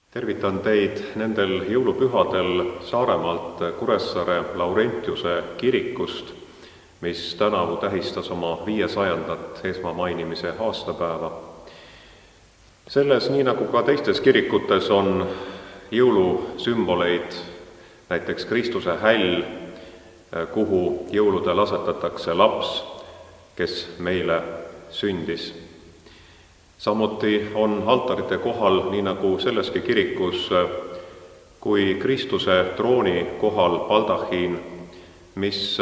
Tervitan teid nendel jõulupühadel Saaremaalt Kuressaare Laurentiuse kirikust, mis tänavu tähistas oma 500. esmamainimise aastapäeva. Selles, nii nagu ka teistes kirikutes, on jõulusümboleid, näiteks Kristuse häll, kuhu jõuludel asetatakse laps, kes meile sündis. Samuti on altarite kohal, nii nagu selleski kirikus, kui Kristuse trooni kohal baldahiin, mis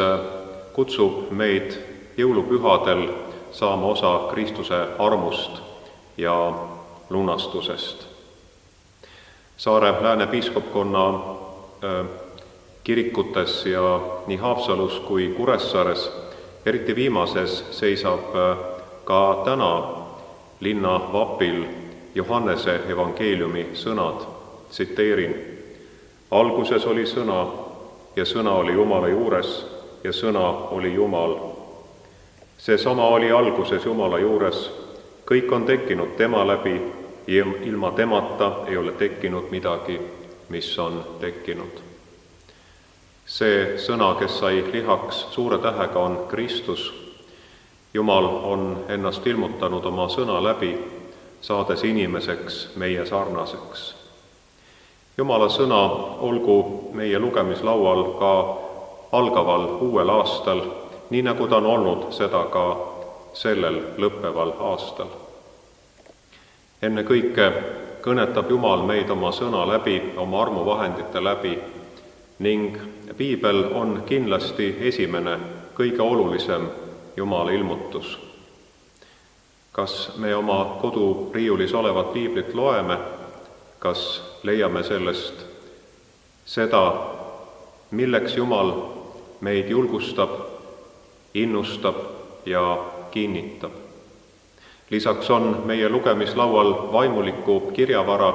kutsub meid jõulupühadel saama osa Kristuse armust ja lunastusest. Saare lääne piiskopkonna kirikutes ja nii Haapsalus kui Kuressaares, eriti viimases, seisab ka täna linna vapil Johannese evangeeliumi sõnad, tsiteerin: Alguses oli sõna ja sõna oli Jumala juures ja sõna oli Jumal. Seesama oli alguses Jumala juures, kõik on tekkinud tema läbi ja ilma temata ei ole tekkinud midagi, mis on tekkinud. See sõna, kes sai lihaks suure tähega, on Kristus. Jumal on ennast ilmutanud oma sõna läbi, saades inimeseks meie sarnaseks. Jumala sõna olgu meie lugemislaual ka algaval uuel aastal, nii nagu ta on olnud seda ka sellel lõppeval aastal. Enne kõike kõnetab Jumal meid oma sõna läbi, oma armuvahendite läbi, ning piibel on kindlasti esimene, kõige olulisem Jumala ilmutus. Kas me oma koduriiulis olevat piiblit loeme, kas leiame sellest seda, milleks Jumal meid julgustab, innustab ja kinnitab. Lisaks on meie lugemislaual vaimuliku kirjavara,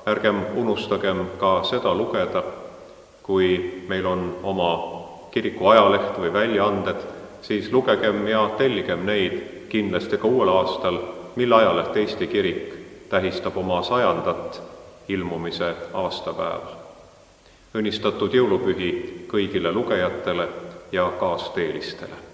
ärgem unustagem ka seda lugeda, kui meil on oma kiriku ajaleht või väljaanded, siis lugegem ja telligem neid kindlasti ka uuel aastal, mil ajaleht Eesti Kirik tähistab oma 100. ilmumise aastapäeva. Õnnistatud jõulupühi kõigile lugejatele ja kaasteelistele!